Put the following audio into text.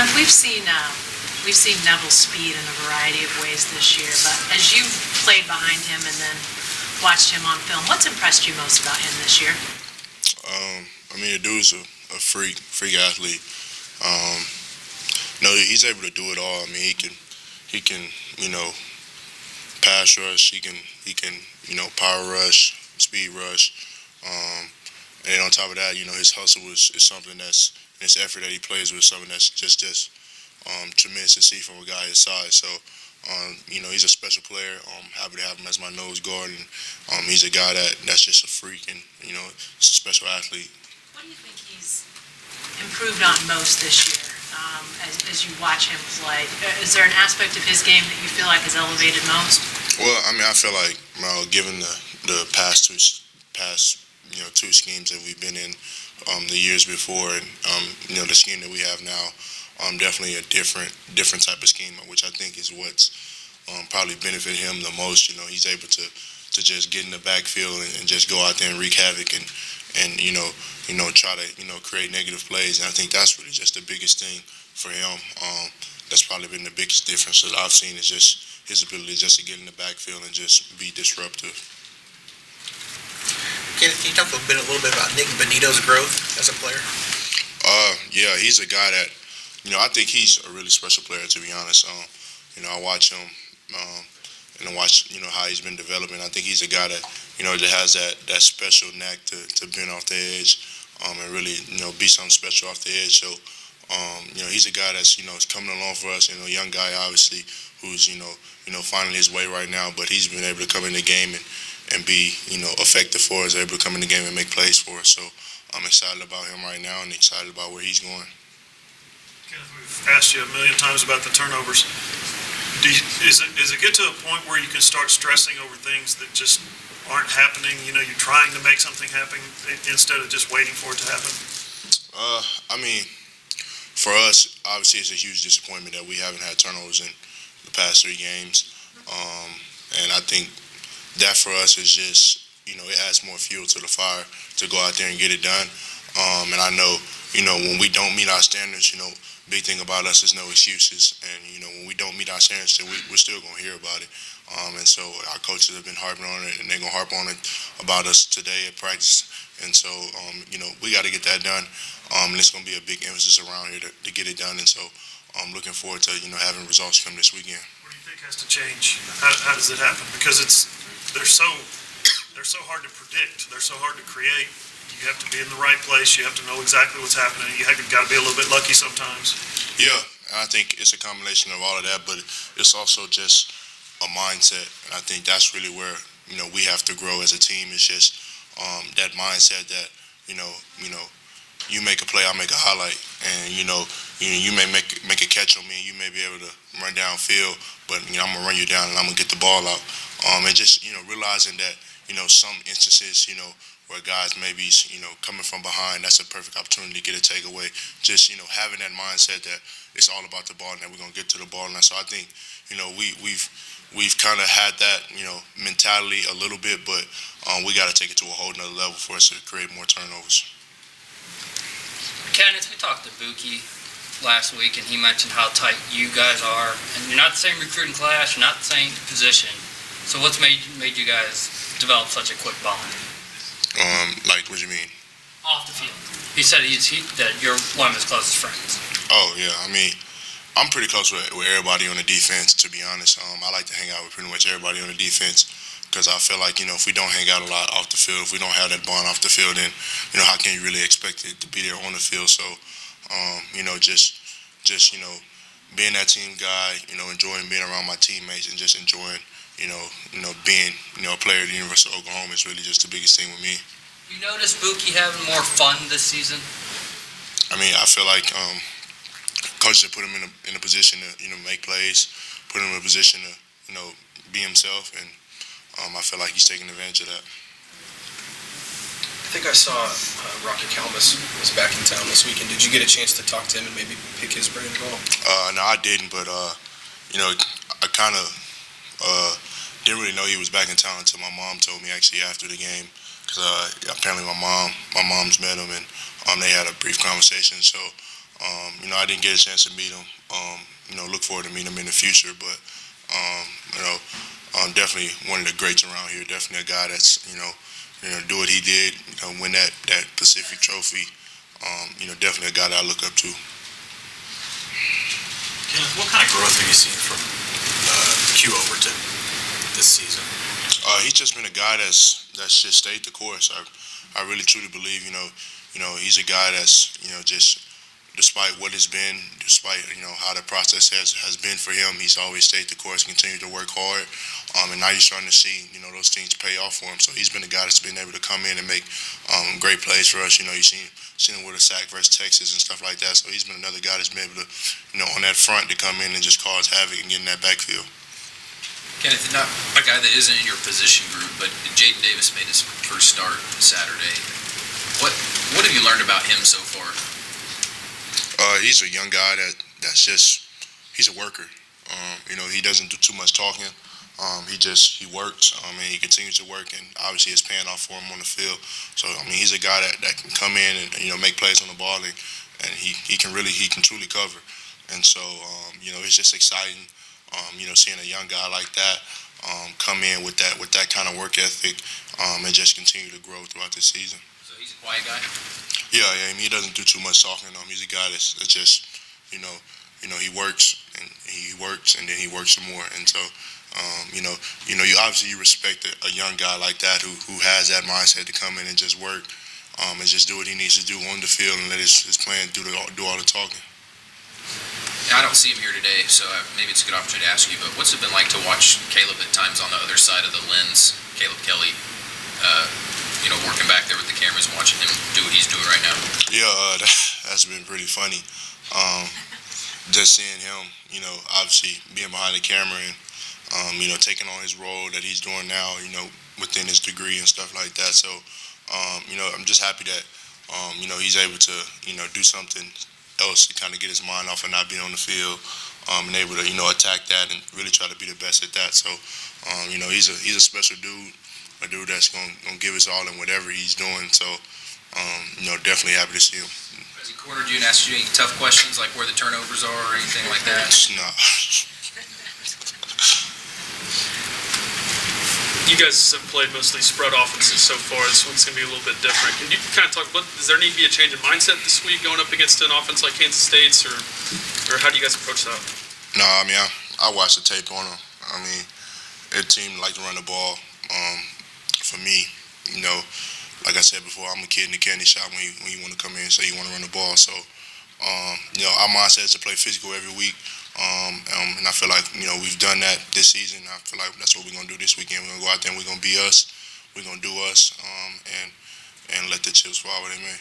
Kenneth, we've seen Neville's speed in a variety of ways this year, but as you've played behind him and then watched him on film, what's impressed you most about him this year? The dude's a freak athlete. He's able to do it all. I mean, he can, pass rush. He can, power rush, speed rush. And then on top of that, his hustle is something that's, his effort that he plays with, something that's just tremendous to see from a guy his size. So, he's a special player. I'm happy to have him as my nose guard, and he's a guy that's just a freak, and he's a special athlete. What do you think he's improved on most this year as you watch him play? Is there an aspect of his game that you feel like is elevated most? Well, I feel like given the past two schemes that we've been in the years before, and the scheme that we have now, definitely a different type of scheme, which I think is what's probably benefit him the most. He's able to just get in the backfield and just go out there and wreak havoc and try to create negative plays. And I think that's really just the biggest thing for him. That's probably been the biggest difference that I've seen, is just his ability just to get in the backfield and just be disruptive. Kenneth, can you talk a little bit about Nick Benito's growth as a player? Yeah, he's a guy that, I think he's a really special player, to be honest. I watch him and I watch, how he's been developing. I think he's a guy that, that has that special knack to bend off the edge and really, be something special off the edge. So, he's a guy that's, is coming along for us, young guy, obviously, who's, finding his way right now, but he's been able to come in the game and be, effective for us, able to come in the game and make plays for us. So I'm excited about him right now and excited about where he's going. Kenneth, we've asked you a million times about the turnovers. Is it get to a point where you can start stressing over things that just aren't happening? You're trying to make something happen instead of just waiting for it to happen? For us, obviously it's a huge disappointment that we haven't had turnovers in the past 3 games. And I think that for us is just, it adds more fuel to the fire to go out there and get it done. And I know, when we don't meet our standards, big thing about us is no excuses. And, when we don't meet our standards, then we're still going to hear about it. And so our coaches have been harping on it, and they're going to harp on it about us today at practice. And so, we got to get that done. And it's going to be a big emphasis around here to get it done. And so I'm looking forward to, having results come this weekend. What do you think has to change? How does it happen? Because they're so hard to predict. They're so hard to create. You have to be in the right place. You have to know exactly what's happening. You got to be a little bit lucky sometimes. Yeah, I think it's a combination of all of that, but it's also just a mindset. And I think that's really where, we have to grow as a team. It's just that mindset that, you make a play, I make a highlight. And, you may make a catch on me, and you may be able to run downfield, but, I'm going to run you down and I'm going to get the ball out. And just, realizing that, some instances, where guys may be, coming from behind, that's a perfect opportunity to get a takeaway. Just, having that mindset that it's all about the ball and that we're going to get to the ball. And so I think, we've kind of had that, mentality a little bit, but we got to take it to a whole nother level for us to create more turnovers. Kenneth, we talked to Buki last week, and he mentioned how tight you guys are. And you're not the same recruiting class, you're not the same position. So what's made you guys develop such a quick bond? Like, what do you mean? Off the field. He said that you're one of his closest friends. Oh, yeah. I'm pretty close with everybody on the defense, to be honest. I like to hang out with pretty much everybody on the defense because I feel like, if we don't hang out a lot off the field, if we don't have that bond off the field, then, how can you really expect it to be there on the field? So, just being that team guy, enjoying being around my teammates and just enjoying, being, a player at the University of Oklahoma is really just the biggest thing with me. You notice Buki having more fun this season? I feel like coaches have put him in a position to, make plays, put him in a position to, be himself, and I feel like he's taking advantage of that. I think I saw Rocky Kalmus was back in town this weekend. Did you get a chance to talk to him and maybe pick his brain at all? No, I didn't, but I kind of didn't really know he was back in town until my mom told me actually after the game, because apparently my mom's met him and they had a brief conversation. So I didn't get a chance to meet him. Look forward to meeting him in the future. But definitely one of the greats around here. Definitely a guy that's do what he did, win that Pacific Trophy. Definitely a guy that I look up to. Kenneth, what kind of growth have you seen from Q Overton this season? He's just been a guy that's just stayed the course. I really truly believe, he's a guy that's, just despite what it's been, despite, how the process has been for him, he's always stayed the course, continued to work hard. And now you're starting to see, those things pay off for him. So he's been a guy that's been able to come in and make great plays for us. You've seen him with a sack versus Texas and stuff like that. So he's been another guy that's been able to, on that front to come in and just cause havoc and get in that backfield. Kenneth, not a guy that isn't in your position group, but Jaden Davis made his first start Saturday. What have you learned about him so far? He's a young guy he's a worker. He doesn't do too much talking. He works. He continues to work, and obviously it's paying off for him on the field. So he's a guy that can come in and make plays on the ball, and he can truly cover. And so it's just exciting. Seeing a young guy like that come in with that kind of work ethic and just continue to grow throughout the season. So he's a quiet guy? Yeah, he doesn't do too much talking. He's a guy that's just, he works and then he works some more. And so, you obviously respect a young guy like that who has that mindset to come in and just work and just do what he needs to do on the field and let his plan do all the talking. I don't see him here today, so maybe it's a good opportunity to ask you, but what's it been like to watch Caleb at times on the other side of the lens, Caleb Kelly, working back there with the cameras and watching him do what he's doing right now? Yeah, that's been pretty funny. Just seeing him, obviously being behind the camera and, taking on his role that he's doing now, within his degree and stuff like that. So, I'm just happy that, he's able to, do something else to kind of get his mind off of not being on the field, and able to, attack that and really try to be the best at that. So, he's a special dude, a dude that's gonna give us all in whatever he's doing. So, definitely happy to see him. Has he cornered you and asked you any tough questions, like where the turnovers are or anything like that? No. You guys have played mostly spread offenses so far. This one's going to be a little bit different. Can you kind of talk about, does there need to be a change in mindset this week going up against an offense like Kansas State's, or how do you guys approach that? No, I watched the tape on them. Their team like to run the ball. For me, like I said before, I'm a kid in the candy shop when you want to come in and say you want to run the ball. So, our mindset is to play physical every week. And I feel like, we've done that this season. I feel like that's what we're going to do this weekend. We're going to go out there and we're going to be us. We're going to do us and let the chips fall where they may.